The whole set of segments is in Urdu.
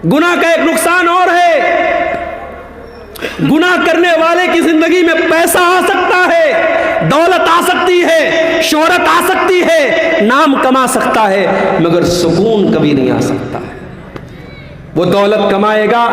گناہ کا ایک نقصان اور ہے، گناہ کرنے والے کی زندگی میں پیسہ آ سکتا ہے، دولت آ سکتی ہے، شہرت آ سکتی ہے، نام کما سکتا ہے، مگر سکون کبھی نہیں آ سکتا ہے۔ وہ دولت کمائے گا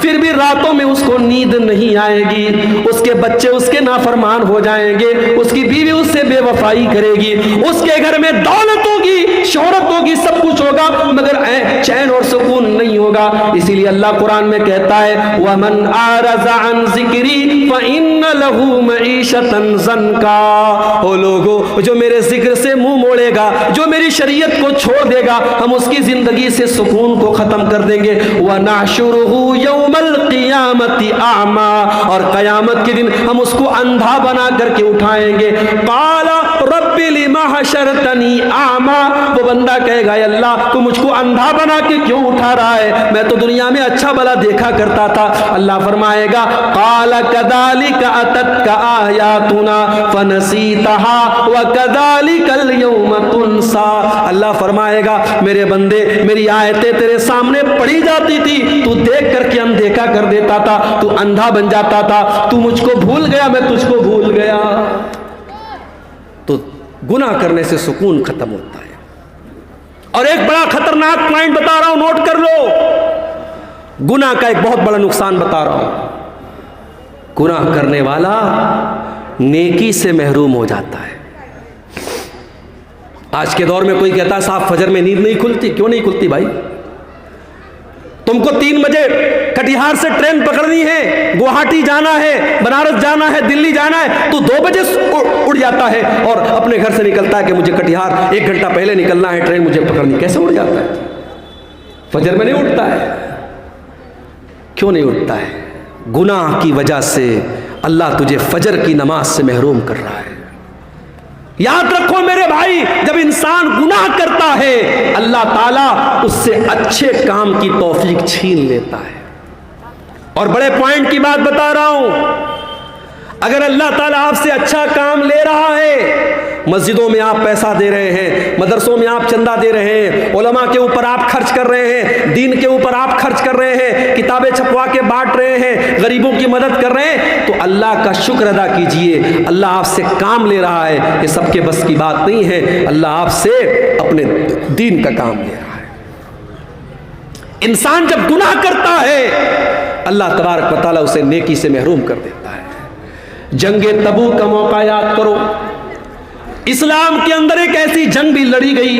پھر بھی راتوں میں اس کو نیند نہیں آئے گی، اس کے بچے اس کے نافرمان ہو جائیں گے، اس کی بیوی اس سے بے وفائی کرے گی، اس کے گھر میں دولت ہوگی، شہرت ہوگی، سب کچھ ہوگا، مگر چین اور سکون نہیں ہوگا۔ اسی لیے اللہ قرآن میں کہتا ہے وَمَنْ أَعْرَضَ عَنْ ذِكْرِي فَإِنَّ لَهُ مَعِيشَةً ضَنْكًا۔ وہ لوگوں جو میرے ذکر سے منہ موڑے گا، جو میری شریعت کو چھوڑ دے گا، ہم اس کی زندگی سے سکون کو ختم کر دیں گے۔ وَنَحْشُرُهُ يَوْمَ الْقِيَامَةِ أَعْمَى، اور قیامت کے دن ہم اس کو اندھا بنا کر کے اٹھائیں گے۔ قَالَ رَبِّ لِمَ حَشَرْتَنِي أَعْمَى، وہ بندہ کہے گا اے اللہ تو مجھ کو اندھا بنا کے کیوں اٹھا رہا ہے، میں تو دنیا میں اچھا بھلا دیکھا کرتا تھا۔ اللہ فرمائے گا قَالَ كَذَلِكَ أَتَتْكَ آيَاتُنَا فَنَسِيتَهَا وَكَذَلِكَ الْيَوْمَ تُنْسَى۔ اللہ فرمائے گا میرے بندے میری آیتیں تیرے سامنے پڑھی جاتی تھی، تو دیکھ کر کے اندیکھا کر دیتا تھا، تو اندھا بن جاتا تھا، تو مجھ کو بھول گیا، میں تجھ کو بھول گیا۔ تو گناہ کرنے سے سکون ختم ہوتا ہے۔ اور ایک بڑا خطرناک پوائنٹ بتا رہا ہوں، نوٹ کر لو، گناہ کا ایک بہت بڑا نقصان بتا رہا ہوں، گناہ کرنے والا نیکی سے محروم ہو جاتا ہے۔ آج کے دور میں کوئی کہتا ہے صاحب فجر میں نیند نہیں کھلتی، کیوں نہیں کھلتی بھائی؟ تم کو 3 بجے کٹیہار سے ٹرین پکڑنی ہے، گوہاٹی جانا ہے، بنارس جانا ہے، دلی جانا ہے، تو 2 بجے اڑ جاتا ہے اور اپنے گھر سے نکلتا ہے کہ مجھے کٹیہار 1 گھنٹہ پہلے نکلنا ہے، ٹرین مجھے پکڑنی۔ کیسے اڑ جاتا ہے؟ فجر میں نہیں اٹھتا ہے۔ کیوں نہیں اٹھتا ہے؟ گناہ کی وجہ سے اللہ تجھے فجر کی نماز سے محروم کر رہا ہے۔ یاد رکھو میرے بھائی، جب انسان گناہ کرتا ہے اللہ تعالیٰ اس سے اچھے کام کی توفیق چھین لیتا ہے۔ اور بڑے پوائنٹ کی بات بتا رہا ہوں، اگر اللہ تعالیٰ آپ سے اچھا کام لے رہا ہے، مسجدوں میں آپ پیسہ دے رہے ہیں، مدرسوں میں آپ چندہ دے رہے ہیں، علماء کے اوپر آپ خرچ کر رہے ہیں، دین کے اوپر آپ خرچ کر رہے ہیں، کتابیں چھپوا کے بانٹ رہے ہیں، غریبوں کی مدد کر رہے ہیں، تو اللہ کا شکر ادا کیجئے۔ اللہ آپ سے کام لے رہا ہے، یہ سب کے بس کی بات نہیں ہے، اللہ آپ سے اپنے دین کا کام لے رہا ہے۔ انسان جب گناہ کرتا ہے اللہ تبارک و تعالیٰ اسے نیکی سے محروم کر دیتا ہے۔ جنگ تبوک کا موقع یاد کرو، اسلام کے اندر ایک ایسی جنگ بھی لڑی گئی،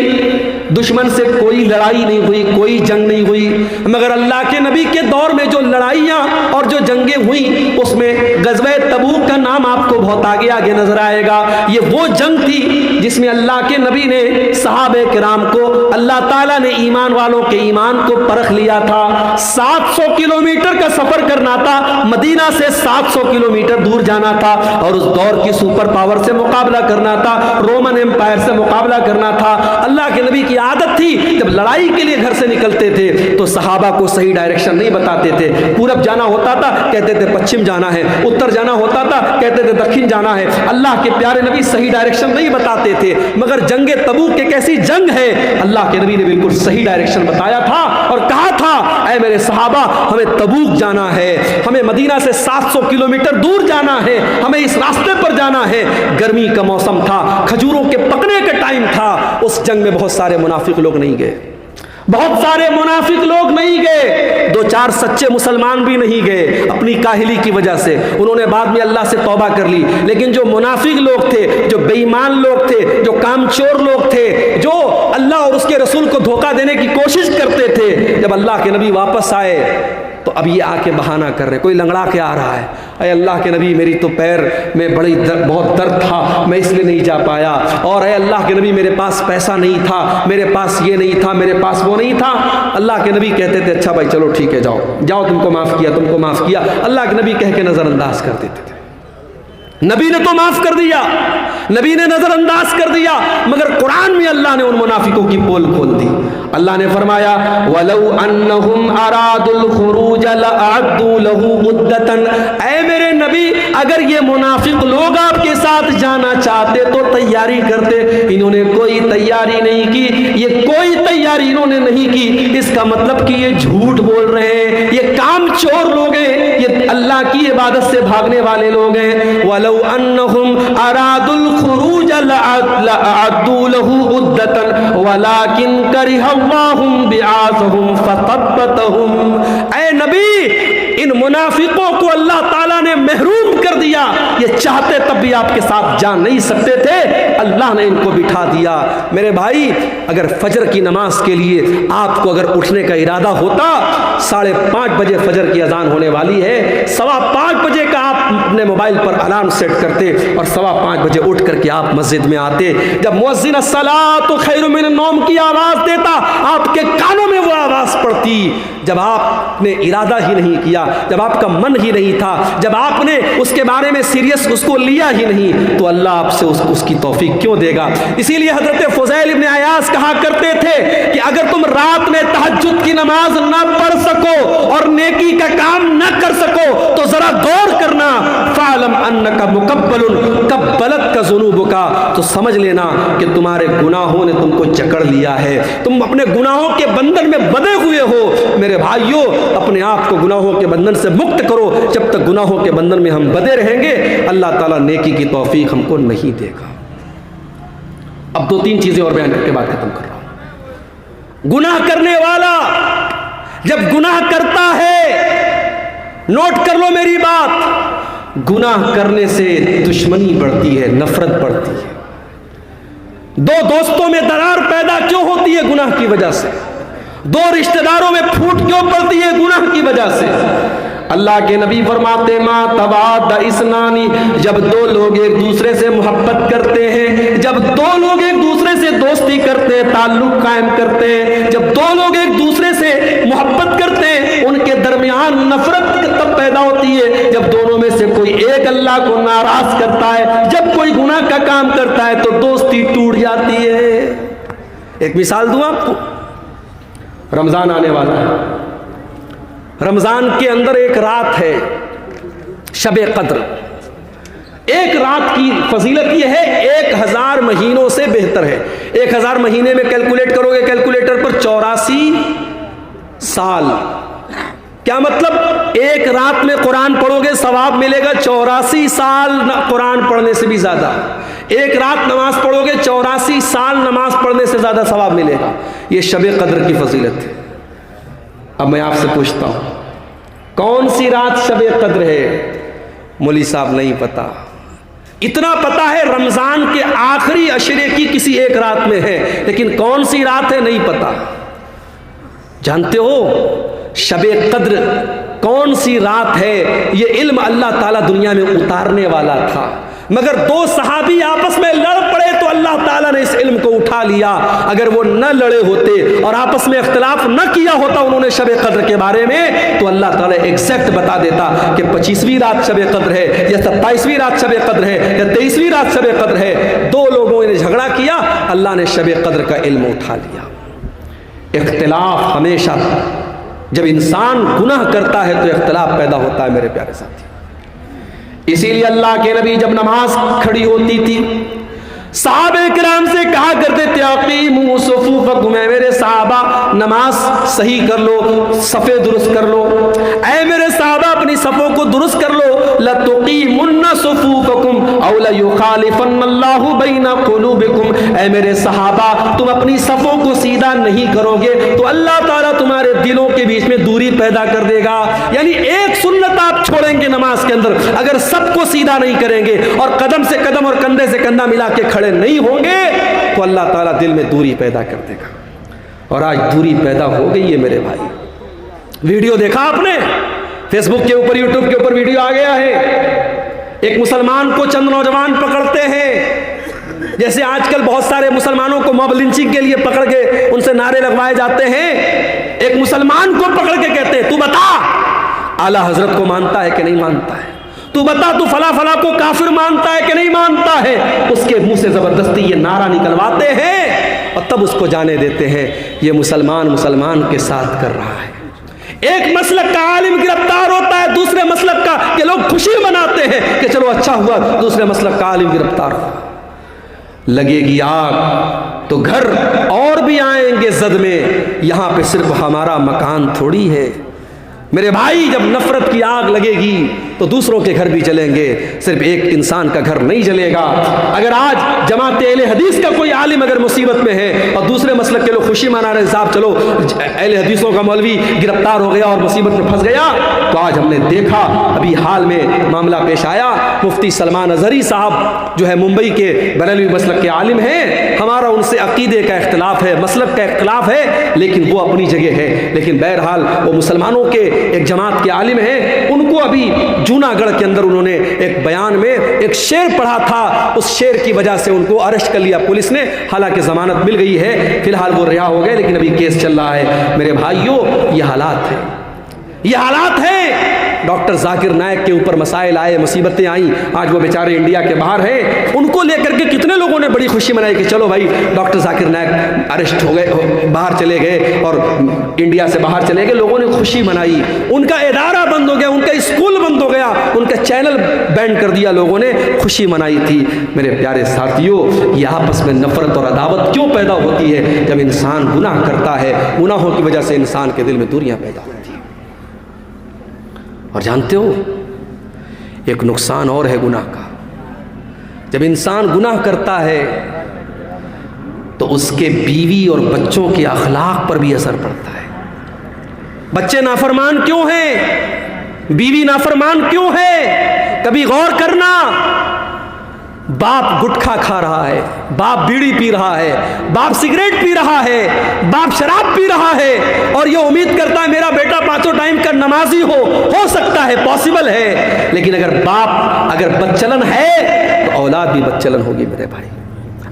دشمن سے کوئی لڑائی نہیں ہوئی، کوئی جنگ نہیں ہوئی، مگر اللہ کے نبی کے دور میں جو لڑائیاں اور جو جنگیں ہوئیں اس میں غزوہ تبوک کا نام آپ کو بہت آگے آگے نظر آئے گا۔ یہ وہ جنگ تھی جس میں اللہ کے نبی نے صحابہ کرام کو، اللہ تعالیٰ نے ایمان والوں کے ایمان کو پرکھ لیا تھا۔ 700 کلومیٹر کا سفر کرنا تھا، مدینہ سے 700 کلومیٹر دور جانا تھا، اور اس دور کی سپر پاور سے مقابلہ کرنا تھا، رومن امپائر سے مقابلہ کرنا تھا۔ اللہ کے نبی کی عادت تھی جب لڑائی کے لیے گھر سے نکلتے تھے تو صحابہ کو صحیح ڈائریکشن نہیں بتاتے تھے، پورب جانا ہوتا تھا کہتے تھے پچھم جانا ہے، اتر جانا ہوتا تھا کہتے تھے دکھن جانا ہے۔ اللہ کے پیارے نبی صحیح ڈائریکشن نہیں بتاتے تھے، مگر جنگ تبوک ایک ایسی جنگ ہے اللہ کے نبی نے بالکل صحیح ڈائریکشن بتایا تھا اور کہا تھا اے میرے صحابہ ہمیں تبوک جانا ہے، ہمیں مدینہ سے 700 کلومیٹر دور جانا ہے، ہمیں اس راستے پر جانا ہے۔ گرمی کا موسم تھا، کھجوروں کے پکنے کا ٹائم تھا، اس جنگ میں بہت سارے منافق لوگ نہیں گئے، بہت سارے منافق لوگ نہیں گئے، 2-4 سچے مسلمان بھی نہیں گئے اپنی کاہلی کی وجہ سے، انہوں نے بعد میں اللہ سے توبہ کر لی، لیکن جو منافق لوگ تھے، جو بے ایمان لوگ تھے، جو کام چور لوگ تھے، جو اللہ اور اس کے رسول کو دھوکہ دینے کی کوشش کرتے تھے، جب اللہ کے نبی واپس آئے تو اب یہ آ کے بہانہ کر رہے، کوئی لنگڑا کے آ رہا ہے، اے اللہ کے نبی میری تو پیر میں بہت درد تھا میں اس لیے نہیں جا پایا، اور اے اللہ کے نبی میرے پاس پیسہ نہیں تھا، میرے پاس یہ نہیں تھا، میرے پاس وہ نہیں تھا۔ اللہ کے نبی کہتے تھے اچھا بھائی چلو ٹھیک ہے جاؤ جاؤ، تم کو معاف کیا، تم کو معاف کیا، اللہ کے نبی کہہ کے نظر انداز کر دیتے تھے۔ نبی نے تو معاف کر دیا، نبی نے نظر انداز کر دیا، مگر قرآن میں اللہ نے ان منافقوں کی پول کھول دی۔ اللہ نے فرمایا وَلَوْ أَنَّهُمْ أَرَادُوا الْخُرُوجَ لَأَعَدُّوا لَهُ عُدَّةً، اے میرے نبی اگر یہ منافق لوگ آپ کے ساتھ جانا چاہتے تو تیاری کرتے، انہوں نے کوئی تیاری نہیں کی، یہ کوئی تیاری انہوں نے نہیں کی، اس کا مطلب کہ یہ جھوٹ بول رہے ہیں، یہ کام چور لوگ ہیں، یہ اللہ کی عبادت سے بھاگنے والے لوگ ہیں۔ وَلَوْ أَنَّهُمْ أَرَادُوا الْخُرُوجَ لَأَعَدُّوا لَهُ عُدَّةً وَلَكِنْ كَرِهَ اللَّهُ بِعَاثَهُمْ فَثَبَّتَهُمْ۔ اے نبی ان منافقوں کو اللہ تعالیٰ نے محروم کر دیا، یہ چاہتے تب بھی آپ کے ساتھ جا نہیں سکتے تھے، اللہ نے ان کو بٹھا دیا۔ میرے بھائی اگر فجر کی نماز کے لیے آپ کو اگر اٹھنے کا ارادہ ہوتا، 5:30 بجے فجر کی اذان ہونے والی ہے، 5:15 بجے کا آپ اپنے موبائل پر الارم سیٹ کرتے اور 5:15 بجے اٹھ کر کے آپ مسجد میں آتے، جب مؤذن الصلاۃ خیر من النوم کی آواز دیتا آپ کے کانوں میں وہ آواز پڑتی۔ جب آپ نے ارادہ ہی نہیں کیا، جب آپ کا من ہی نہیں تھا، جب آپ نے اس کے بارے میں سیریس اس کو لیا ہی نہیں، تو اللہ آپ سے اس کی توفیق کیوں دے گا؟ اسی لیے حضرت فضیل ابن عیاض کہا کرتے تھے کہ اگر تم رات میں تہجد کی نماز نہ پڑھ سکو اور نیکی کا کام نہ کر سکو تو ذرا غور کرنا، فَعْلَمْ أَنَّكَ مُقَبَّلٌ قَبَّلَتْكَ ذُنُوبُكَ، تو سمجھ لینا کہ تمہارے گناہوں نے تم کو جکڑ لیا ہے، تم اپنے گناہوں کے بندھن میں بندھے ہوئے ہو۔ میرے بھائیوں اپنے آپ کو گناہوں کے بندھن سے مکت کرو، جب تک گناہوں کے بندھن میں ہم بندھے رہیں گے اللہ تعالیٰ نیکی کی توفیق ہم کو نہیں دے گا۔ اب 2-3 چیزیں اور بیان کر کے بات ختم کر رہا ہوں۔ گناہ کرنے والا جب گناہ کرتا ہے، نوٹ کر لو میری بات، گناہ کرنے سے دشمنی بڑھتی ہے، نفرت بڑھتی ہے۔ 2 دوستوں میں درار پیدا کیوں ہوتی ہے؟ گناہ کی وجہ سے۔ 2 رشتہ داروں میں پھوٹ کیوں پڑتی ہے؟ گناہ کی وجہ سے۔ اللہ کے نبی فرماتے ما تواد اسنانی، جب 2 لوگ ایک دوسرے سے محبت کرتے ہیں، جب 2 لوگ ایک دوسرے سے دوستی کرتے ہیں، تعلق قائم کرتے ہیں، جب 2 لوگ ایک دوسرے سے محبت کرتے ہیں، ان کے درمیان نفرت تب پیدا ہوتی ہے جب دونوں میں سے کوئی ایک اللہ کو ناراض کرتا ہے، جب کوئی گناہ کا کام کرتا ہے تو دوستی ٹوٹ جاتی ہے۔ ایک مثال دوں آپ کو، رمضان آنے والا ہے، رمضان کے اندر ایک رات ہے شب قدر۔ ایک رات کی فضیلت یہ ہے 1000 مہینوں سے بہتر ہے۔ 1000 مہینے میں کیلکولیٹ کرو گے کیلکولیٹر پر 84 سال، کیا مطلب ایک رات میں قرآن پڑھو گے ثواب ملے گا 84 سال قرآن پڑھنے سے بھی زیادہ۔ ایک رات نماز پڑھو گے 84 سال نماز پڑھنے سے زیادہ ثواب ملے گا۔ یہ شب قدر کی فضیلت ہے۔ اب میں آپ سے پوچھتا ہوں کون سی رات شب قدر ہے؟ مولوی صاحب نہیں پتا، اتنا پتا ہے رمضان کے آخری عشرے کی کسی ایک رات میں ہے، لیکن کون سی رات ہے نہیں پتا۔ جانتے ہو شب قدر کون سی رات ہے؟ یہ علم اللہ تعالیٰ دنیا میں اتارنے والا تھا، مگر 2 صحابی آپس میں لڑ پڑے تو اللہ تعالیٰ نے اس علم کو اٹھا لیا۔ اگر وہ نہ لڑے ہوتے اور آپس میں اختلاف نہ کیا ہوتا انہوں نے شب قدر کے بارے میں، تو اللہ تعالیٰ ایگزیکٹ بتا دیتا کہ 25ویں رات شب قدر ہے یا 27ویں رات شب قدر ہے یا 23ویں رات شب قدر ہے۔ 2 لوگوں نے جھگڑا کیا، اللہ نے شب قدر کا علم اٹھا لیا۔ اختلاف ہمیشہ جب انسان گناہ کرتا ہے تو اختلاف پیدا ہوتا ہے میرے پیارے ساتھی۔ اسی لیے اللہ کے نبی جب نماز کھڑی ہوتی تھی صحابہ کرام سے کہا کرتے تھے اقیموا صفوفکم، اے میرے صحابہ نماز صحیح کر لو، صفیں درست کر لو، اے میرے صحابہ اپنی صفوں کو درست کر لو، لتقیمن صفوفکم او لیخالفن اللہ بین قلوبکم، اے میرے صحابہ تم اپنی صفوں کو سیدھا نہیں کرو گے تو اللہ تعالیٰ تمہارے دلوں کے بیچ میں دوری پیدا کر دے گا۔ یعنی ایک سنت آپ چھوڑیں گے نماز کے اندر، اگر سب کو سیدھا نہیں کریں گے اور قدم سے قدم اور کندھے سے کندھا ملا کے کھڑے نہیں ہوں گے تو اللہ تعالیٰ دل میں دوری پیدا کر دے گا۔ اور آج دوری پیدا ہو گئی ہے میرے بھائی۔ ویڈیو دیکھا آپ نے فیس بک کے اوپر، یوٹیوب کے اوپر ویڈیو آ گیا ہے، ایک مسلمان کو چند نوجوان پکڑتے ہیں، جیسے آج کل بہت سارے مسلمانوں کو موب لنچنگ کے لیے پکڑ کے ان سے نعرے لگوائے جاتے ہیں۔ ایک مسلمان کو پکڑ کے کہتے ہیں تو بتا اعلیٰ حضرت کو مانتا ہے کہ نہیں مانتا ہے، تو بتا تو فلاں فلاں کو کافر مانتا ہے کہ نہیں مانتا ہے۔ اس کے منہ سے زبردستی یہ نعرہ نکلواتے ہیں اور تب اس کو جانے دیتے ہیں یہ مسلمان کے ساتھ کر رہا ہے۔ ایک مسلک کا عالم گرفتار ہوتا ہے دوسرے مسلک کا، کہ لوگ خوشی مناتے ہیں کہ چلو اچھا ہوا دوسرے مسلک کا عالم گرفتار ہوا۔ لگے گی آگ تو گھر اور بھی آئیں گے زد میں، یہاں پہ صرف ہمارا مکان تھوڑی ہے میرے بھائی۔ جب نفرت کی آگ لگے گی تو دوسروں کے گھر بھی جلیں گے، صرف ایک انسان کا گھر نہیں جلے گا۔ اگر آج جماعت اہل حدیث کا کوئی عالم اگر مصیبت میں ہے اور دوسرے مسلک کے لوگ خوشی منا رہے ہیں، صاحب چلو اہل حدیثوں کا مولوی گرفتار ہو گیا اور مصیبت میں پھنس گیا، تو آج ہم نے دیکھا ابھی حال میں معاملہ پیش آیا، مفتی سلمان اظہری صاحب جو ہے ممبئی کے بریلوی مسلک کے عالم ہیں، ہمارا ان سے عقیدے کا اختلاف ہے، مسلک کا اختلاف ہے، لیکن وہ اپنی جگہ ہے، لیکن بہرحال وہ مسلمانوں کے ایک جماعت کے عالم ہیں۔ ان کو ابھی جوناگڑھ کے اندر انہوں نے ایک بیان میں ایک شعر پڑھا تھا، اس شعر کی وجہ سے ان کو اریسٹ کر لیا پولیس نے، حالانکہ ضمانت مل گئی ہے، فی الحال وہ رہا ہو گئے، لیکن ابھی کیس چل رہا ہے۔ میرے بھائیوں یہ حالات ہیں، یہ حالات ہیں۔ ڈاکٹر ذاکر نائک کے اوپر مسائل آئے، مصیبتیں آئیں، آج وہ بیچارے انڈیا کے باہر ہیں، ان کو لے کر کے کتنے لوگوں نے بڑی خوشی منائی کہ چلو بھائی ڈاکٹر ذاکر نائک اریسٹ ہو گئے، باہر چلے گئے اور انڈیا سے باہر چلے گئے، لوگوں نے خوشی منائی، ان کا ادارہ بند ہو گیا، ان کا اسکول بند ہو گیا، ان کا چینل بینڈ کر دیا، لوگوں نے خوشی منائی تھی۔ میرے پیارے ساتھیوں، یہ آپس میں نفرت اور عداوت کیوں پیدا ہوتی ہے؟ جب انسان گناہ کرتا ہے، گناہوں کی وجہ سے انسان کے دل میں دوریاں پیدا ہوتی ہیں۔ اور جانتے ہو ایک نقصان اور ہے گناہ کا، جب انسان گناہ کرتا ہے تو اس کے بیوی اور بچوں کے اخلاق پر بھی اثر پڑتا ہے۔ بچے نافرمان کیوں ہیں؟ بیوی نافرمان کیوں ہے؟ کبھی غور کرنا، باپ گٹکھا کھا رہا ہے، باپ بیڑی پی رہا ہے، باپ سگریٹ پی رہا ہے، باپ شراب پی رہا ہے، اور یہ امید کرتا ہے میرا بیٹا پانچوں ٹائم کا نمازی ہو سکتا ہے، پاسبل ہے، لیکن اگر باپ اگر بدچلن ہے تو اولاد بھی بدچلن ہوگی میرے بھائی۔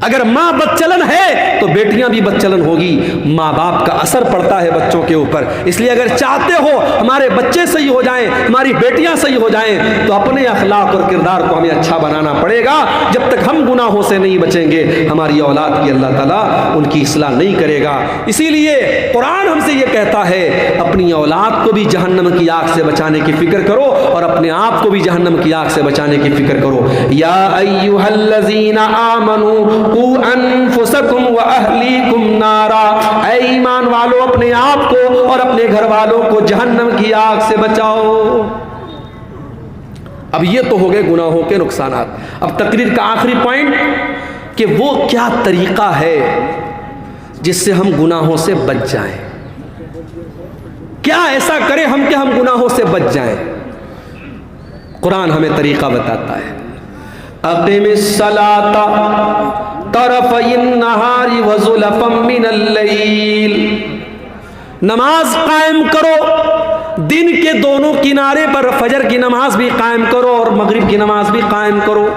اگر ماں بدچلن ہے تو بیٹیاں بھی بدچلن ہوگی۔ ماں باپ کا اثر پڑتا ہے بچوں کے اوپر، اس لیے اگر چاہتے ہو ہمارے بچے صحیح ہو جائیں، ہماری بیٹیاں صحیح ہو جائیں، تو اپنے اخلاق اور کردار کو ہمیں اچھا بنانا پڑے گا۔ جب تک ہم گناہوں سے نہیں بچیں گے، ہماری اولاد کی اللہ تعالیٰ ان کی اصلاح نہیں کرے گا۔ اسی لیے قرآن ہم سے یہ کہتا ہے اپنی اولاد کو بھی جہنم کی آگ سے بچانے کی فکر کرو، اور اپنے آپ کو بھی جہنم کی آگ سے بچانے کی فکر کرو۔ یا ایھا الذین آمنوا قوا انفسکم واہلیکم نارا، اے ایمان والو اپنے آپ کو اور اپنے گھر والوں کو جہنم کی آگ سے بچاؤ۔ اب یہ تو ہو گئے گناہوں کے نقصانات۔ اب تقریر کا آخری پوائنٹ کہ وہ کیا طریقہ ہے جس سے ہم گناہوں سے بچ جائیں، کیا ایسا کریں ہم کہ ہم گناہوں سے بچ جائیں۔ قرآن ہمیں طریقہ بتاتا ہے، اقم الصلاۃ طرفی النہار وزلفا من اللیل، نماز قائم کرو دن کے دونوں کنارے پر، فجر کی نماز بھی قائم کرو اور مغرب کی نماز بھی قائم کرو،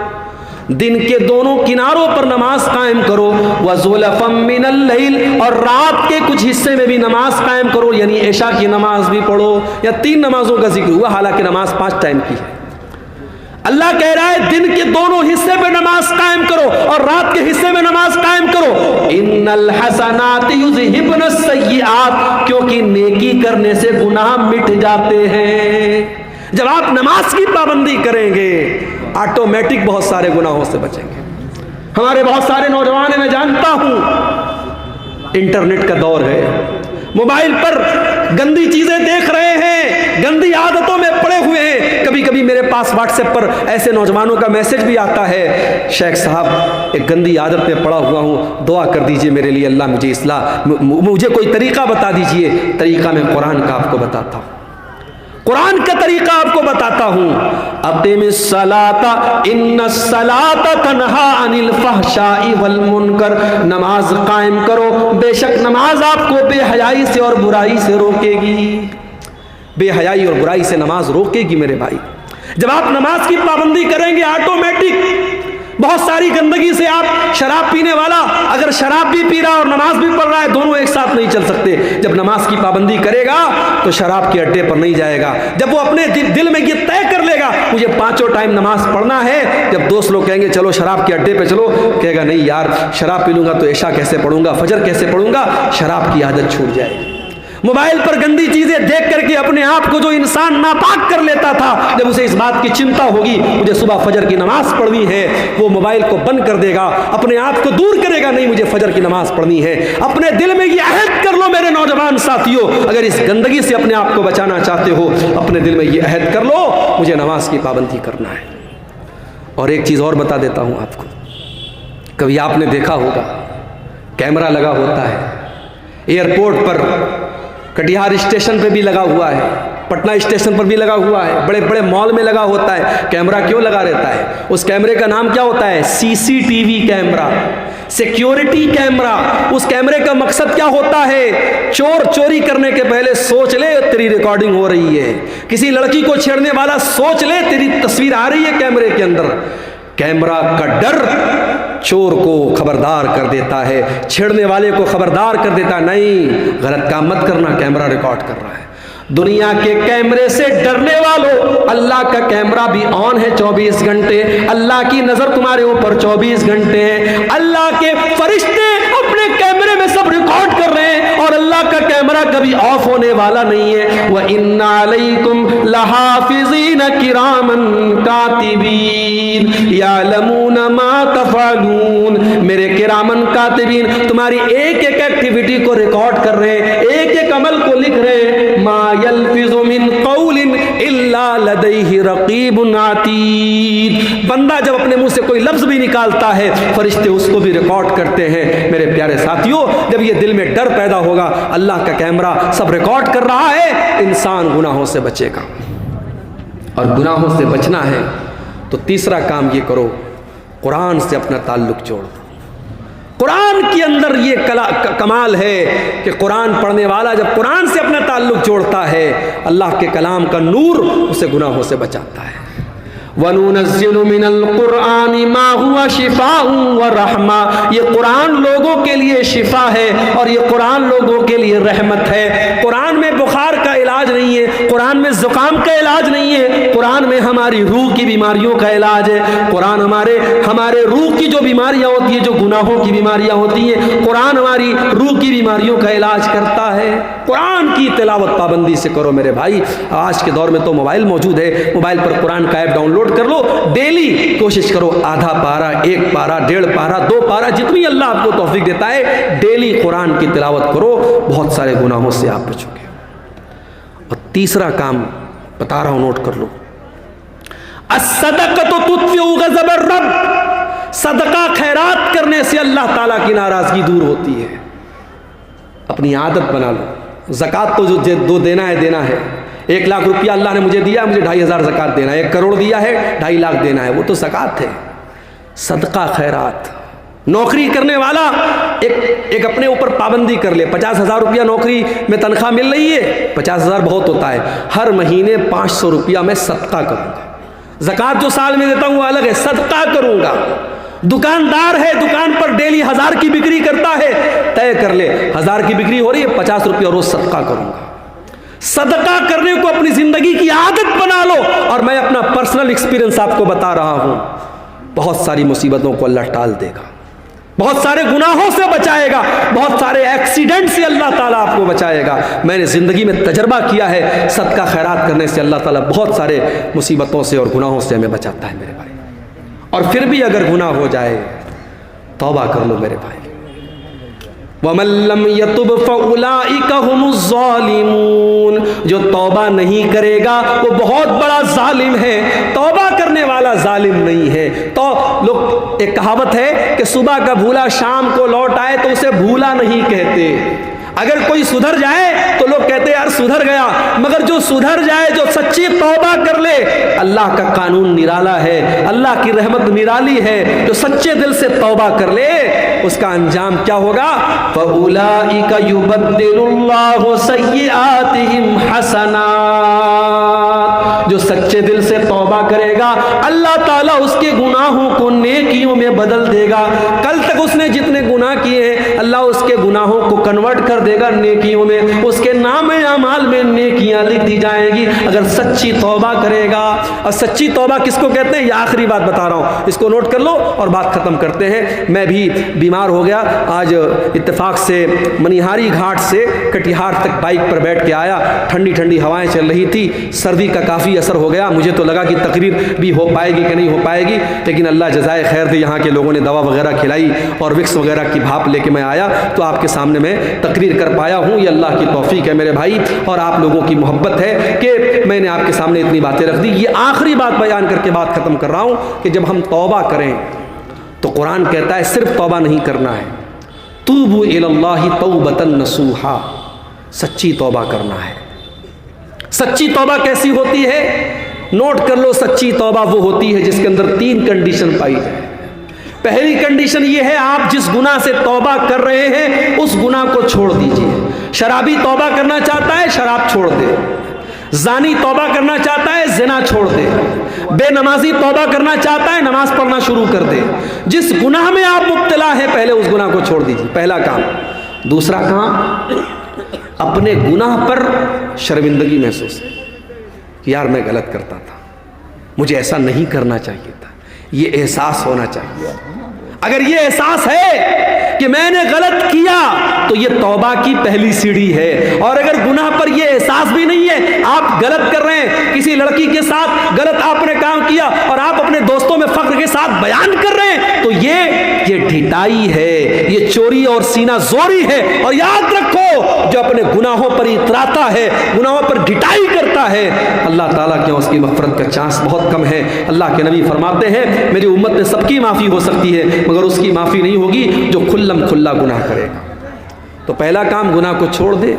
دن کے دونوں کناروں پر نماز قائم کرو، وزلفا من اللیل، اور رات کے کچھ حصے میں بھی نماز قائم کرو، یعنی عشاء کی نماز بھی پڑھو۔ یا 3 نمازوں کا ذکر ہوا، حالانکہ نماز 5 ٹائم کی ہے۔ اللہ کہہ رہا ہے دن کے دونوں حصے پہ نماز قائم کرو اور رات کے حصے میں نماز قائم کرو۔ ان الحسنات یذہبن السیئات، کیونکہ نیکی کرنے سے گناہ مٹ جاتے ہیں۔ جب آپ نماز کی پابندی کریں گے آٹومیٹک بہت سارے گناہوں سے بچیں گے۔ ہمارے بہت سارے نوجوان میں جانتا ہوں انٹرنیٹ کا دور ہے، موبائل پر گندی چیزیں دیکھ رہے ہیں، گندی عادتوں میں پڑے ہوئے ہیں۔ کبھی کبھی میرے پاس واٹس ایپ پر ایسے نوجوانوں کا میسج بھی آتا ہے، شیخ صاحب ایک گندی عادت میں پڑا ہوا ہوں، دعا کر دیجئے میرے لیے، اللہ مجھے اصلاح، مجھے کوئی طریقہ بتا دیجئے۔ طریقہ میں قرآن کا آپ کو بتاتا ہوں، قرآن کا طریقہ آپ کو بتاتا ہوں۔ اقم الصلاۃ ان الصلاۃ تنہی عن الفحشاء والمنکر، نماز قائم کرو، بے شک نماز آپ کو بے حیائی سے اور برائی سے روکے گی۔ بے حیائی اور برائی سے نماز روکے گی میرے بھائی۔ جب آپ نماز کی پابندی کریں گے آٹومیٹک بہت ساری گندگی سے آپ شراب پینے والا اگر شراب بھی پی رہا اور نماز بھی پڑھ رہا ہے، دونوں ایک ساتھ نہیں چل سکتے. جب نماز کی پابندی کرے گا تو شراب کے اڈے پر نہیں جائے گا. جب وہ اپنے دل میں یہ طے کر لے گا مجھے 5 ٹائم نماز پڑھنا ہے، جب دوست لوگ کہیں گے چلو شراب کے اڈے پہ چلو، کہے گا نہیں یار شراب پی لوں گا تو عشاء کیسے پڑھوں گا، فجر کیسے پڑھوں گا. شراب کی عادت چھوٹ جائے گی. موبائل پر گندی چیزیں دیکھ کر کے اپنے آپ کو جو انسان ناپاک کر لیتا تھا، جب اسے اس بات کی چنتا ہوگی مجھے صبح فجر کی نماز پڑھنی ہے، وہ موبائل کو بند کر دے گا، اپنے آپ کو دور کرے گا، نہیں مجھے فجر کی نماز پڑھنی ہے. اپنے دل میں یہ عہد کر لو میرے نوجوان ساتھیوں، اگر اس گندگی سے اپنے آپ کو بچانا چاہتے ہو اپنے دل میں یہ عہد کر لو مجھے نماز کی پابندی کرنا ہے. اور ایک چیز اور بتا دیتا ہوں آپ کو، کبھی آپ نے دیکھا ہوگا کیمرہ لگا ہوتا ہے ایئرپورٹ پر، کٹیہار اسٹیشن پہ بھی لگا ہوا ہے، پٹنہ اسٹیشن پر بھی لگا ہوا ہے، بڑے بڑے مال میں لگا ہوتا ہے. کیمرہ کیوں لگا رہتا ہے؟ اس کیمرے کا نام کیا ہوتا ہے؟ CCTV camera, security camera. اس کیمرے کا مقصد کیا ہوتا ہے؟ چور چوری کرنے کے پہلے سوچ لے تیری ریکارڈنگ ہو رہی ہے، کسی لڑکی کو چھیڑنے والا سوچ لے تیری تصویر آ رہی ہے کیمرے کے اندر. کیمرہ کا ڈر چور کو خبردار کر دیتا ہے، چھیڑنے والے کو خبردار کر دیتا ہے، نہیں غلط کام مت کرنا، کیمرہ ریکارڈ کر رہا ہے. دنیا کے کیمرے سے ڈرنے والوں، اللہ کا کیمرہ بھی آن ہے 24 گھنٹے. اللہ کی نظر تمہارے اوپر 24 گھنٹے ہے. اللہ کے فرشتے اپنے کیمرے میں سب ریکارڈ کر رہے ہیں اور اللہ کا کیمرہ کبھی آف ہونے والا نہیں ہے. وَإِنَّ عَلَيْكُمْ لَحَافِظِينَ كِرَامًا كَاتِبِينَ يَعْلَمُونَ مَا تَفْعَلُونَ. میرے کرامن کاتبین تمہاری ایک ایک ایکٹیویٹی کو ریکارڈ کر رہے ہیں، ایک ایک عمل کو لکھ رہے ہیں. ما يلفظ من قول الا لديه رقیب عتید. بندہ جب اپنے منہ سے کوئی لفظ بھی نکالتا ہے فرشتے اس کو بھی ریکارڈ کرتے ہیں. میرے پیارے ساتھیوں، جب یہ دل میں ڈر پیدا ہوگا اللہ کا کیمرہ سب ریکارڈ کر رہا ہے، انسان گناہوں سے بچے گا. اور گناہوں سے بچنا ہے تو تیسرا کام یہ کرو، قرآن سے اپنا تعلق جوڑ دو. قرآن کے اندر یہ کمال ہے کہ قرآن پڑھنے والا جب قرآن سے اپنا تعلق جوڑتا ہے اللہ کے کلام کا نور اسے گناہوں سے بچاتا ہے. وَنُنَزِّلُ مِنَ الْقُرْآنِ مَا هُوَ شِفَاءٌ وَرَحْمَةٌ. یہ قرآن لوگوں کے لیے شفا ہے اور یہ قرآن لوگوں کے لیے رحمت ہے. قرآن میں بخار کا علاج نہیں ہے، قرآن میں زکام کا علاج نہیں ہے، قرآن میں ہماری روح کی بیماریوں کا علاج ہے. قرآن ہمارے روح کی جو بیماریاں ہوتی ہیں، جو گناہوں کی بیماریاں ہوتی ہیں، قرآن ہماری روح کی بیماریوں کا علاج کرتا ہے. قرآن کی تلاوت پابندی سے کرو میرے بھائی. آج کے دور میں تو موبائل موجود ہے، موبائل پر قرآن کا ایپ ڈاؤن لوڈ کر لو. ڈیلی کوشش کرو آدھا پارہ، 1 پارہ، 1.5 پارہ، 2 پارہ، جتنی اللہ آپ کو توفیق دیتا ہے ڈیلی قرآن کی تلاوت کرو، بہت سارے گناہوں سے آپ بچو گے. اور تیسرا کام بتا رہا ہوں، نوٹ کر لو. الصدقۃ تطفئ غضب الرب. صدقہ خیرات کرنے سے اللہ تعالیٰ کی ناراضگی دور ہوتی ہے. اپنی عادت بنا لو. زکوٰۃ تو جو دینا ہے 1 لاکھ روپیہ اللہ نے مجھے دیا، مجھے 2,500 زکوٰۃ دینا ہے. 1 کروڑ دیا ہے، 2.5 لاکھ دینا ہے، وہ تو زکوٰۃ ہے. صدقہ خیرات. نوکری کرنے والا ایک اپنے اوپر پابندی کر لے. 50,000 روپیہ نوکری میں تنخواہ مل رہی ہے، 50,000 بہت ہوتا ہے، ہر مہینے 500 روپیہ میں صدقہ کروں گا. زکوٰۃ جو سال میں دیتا ہوں وہ الگ ہے، صدقہ کروں گا. دکاندار ہے، دکان پر ڈیلی 1000 کی بکری کرتا ہے، طے کر لے 1000 کی بکری ہو رہی ہے، 50 روپیہ روز صدقہ کروں گا. صدقہ کرنے کو اپنی زندگی کی عادت بنا لو. اور میں اپنا پرسنل ایکسپیرینس آپ کو بتا رہا ہوں، بہت ساری مصیبتوں کو اللہ ٹال دے گا، بہت سارے گناہوں سے بچائے گا، بہت سارے ایکسیڈنٹ سے اللہ تعالیٰ آپ کو بچائے گا. میں نے زندگی میں تجربہ کیا ہے، صدقہ خیرات کرنے سے اللہ تعالیٰ بہت سارے مصیبتوں سے اور گناہوں سے ہمیں بچاتا ہے میرے بھائی. اور پھر بھی اگر گناہ ہو جائے توبہ کر لو میرے بھائی. وَمَن لَّمْ يَتُبْ فَأُولَٰئِكَ هُمُ الظَّالِمُونَ. جو توبہ نہیں کرے گا وہ بہت بڑا ظالم ہے. توبہ کرنے والا ظالم نہیں ہے. تو لوگ ایک کہاوت ہے کہ صبح کا بھولا شام کو لوٹ آئے تو اسے بھولا نہیں کہتے. اگر کوئی سدھر جائے تو لوگ کہتے ہیں یار سدھر گیا، مگر جو سدھر جائے، جو سچی توبہ کر لے، اللہ کا قانون نرالا ہے، اللہ کی رحمت نرالی ہے. جو سچے دل سے توبہ کر لے اس کا انجام کیا ہوگا؟ فَأُولَٰئِكَ يُبَدِّلُ اللَّهُ سَيِّئَاتِهِمْ حَسَنَاتٍ. جو جو سچے دل سے توبہ کرے گا اللہ تعالیٰ اس کے گناہوں کو نیکیوں میں بدل دے گا. کل تک اس نے جتنے گناہ کیے ہیں اللہ اس کے گناہوں کو کنورٹ کر دے گا نیکیوں میں, اس کے نام اعمال میں نیکیاں لکھ دی جائیں گی اگر سچی توبہ کرے گا. اور سچی توبہ کس کو کہتے ہیں, یہ آخری بات بتا رہا ہوں, اس کو نوٹ کر لو اور بات ختم کرتے ہیں. میں بھی بیمار ہو گیا, آج اتفاق سے منیہاری گھاٹ سے کٹیہار تک بائک پر بیٹھ کے آیا, ٹھنڈی ٹھنڈی ہوائیں چل رہی تھی, سردی کا کافی اثر ہو گیا. مجھے تو لگا کہ تقریر بھی ہو پائے گی کہ نہیں ہو پائے گی, لیکن اللہ جزائے خیر دے, یہاں کے لوگوں نے دوا وغیرہ کھلائی اور وکس وغیرہ کی بھاپ لے کے میں آیا تو آپ کے سامنے میں تقریر کر پایا ہوں. یہ اللہ کی توفیق ہے میرے بھائی, اور آپ لوگوں کی محبت ہے کہ میں نے آپ کے سامنے اتنی باتیں رکھ دی. یہ آخری بات بیان کر کے بات ختم کر رہا ہوں کہ جب ہم توبہ کریں تو قرآن کہتا ہے صرف توبہ نہیں کرنا ہے, توبوا الی اللہ توبۃ نصوحا, سچی توبہ کرنا ہے. سچی توبہ کیسی ہوتی ہے, نوٹ کر لو, سچی توبہ وہ ہوتی ہے جس کے اندر 3 کنڈیشن پائی جائے. پہلی کنڈیشن یہ ہے آپ جس گناہ سے توبہ کر رہے ہیں اس گناہ کو چھوڑ دیجئے. شرابی توبہ کرنا چاہتا ہے شراب چھوڑ دے, زانی توبہ کرنا چاہتا ہے زنا چھوڑ دے, بے نمازی توبہ کرنا چاہتا ہے نماز پڑھنا شروع کر دے. جس گناہ میں آپ مبتلا ہیں پہلے اس گناہ کو چھوڑ دیجئے, پہلا کام. دوسرا کام, اپنے گناہ پر شرمندگی محسوس ہے کہ یار میں غلط کرتا تھا, مجھے ایسا نہیں کرنا چاہیے تھا, یہ احساس ہونا چاہیے. اگر یہ احساس ہے کہ میں نے غلط کیا تو یہ توبہ کی پہلی سیڑھی ہے. اور اگر گناہ پر یہ احساس بھی نہیں ہے, آپ غلط کر رہے ہیں, کسی لڑکی کے ساتھ غلط آپ نے کام کیا اور آپ اپنے دوستوں میں فخر کے ساتھ بیان کر رہے ہیں, تو یہ ڈھٹائی ہے, یہ چوری اور سینہ زوری ہے. اور یاد رکھو جو اپنے گناہوں پر اتراتا ہے, گناہوں پر ڈھٹائی کرتا ہے, اللہ تعالیٰ کے اس کی مغفرت کا چانس بہت کم ہے. اللہ کے نبی فرماتے ہیں میری امت میں سب کی معافی ہو سکتی ہے مگر اس کی معافی نہیں ہوگی جو کھلم کھلا گناہ کرے گا. تو پہلا کام گناہ کو چھوڑ دے,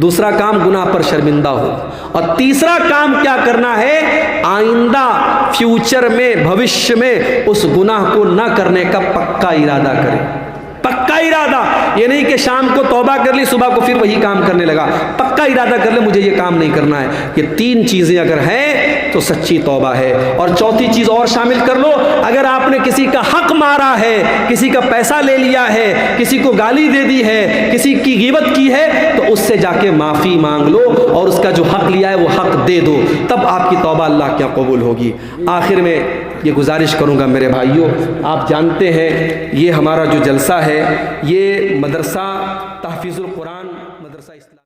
دوسرا کام گناہ پر شرمندہ ہو, اور تیسرا کام کیا کرنا ہے, آئندہ فیوچر میں بھوشیہ میں اس گناہ کو نہ کرنے کا پکا ارادہ کرے. پکا ارادہ, یہ نہیں کہ شام کو توبہ کر لی صبح کو پھر وہی کام کرنے لگا. پکا ارادہ کر لے مجھے یہ کام نہیں کرنا ہے. یہ 3 چیزیں اگر ہیں تو سچی توبہ ہے. اور چوتھی چیز اور شامل کر لو, اگر آپ نے کسی کا حق مارا ہے, کسی کا پیسہ لے لیا ہے, کسی کو گالی دے دی ہے, کسی کی غیبت کی ہے, تو اس سے جا کے معافی مانگ لو اور اس کا جو حق لیا ہے وہ حق دے دو, تب آپ کی توبہ اللہ کیا قبول ہوگی. آخر میں یہ گزارش کروں گا میرے بھائیوں, آپ جانتے ہیں یہ ہمارا جو جلسہ ہے یہ مدرسہ تحفیظ القرآن مدرسہ اسلام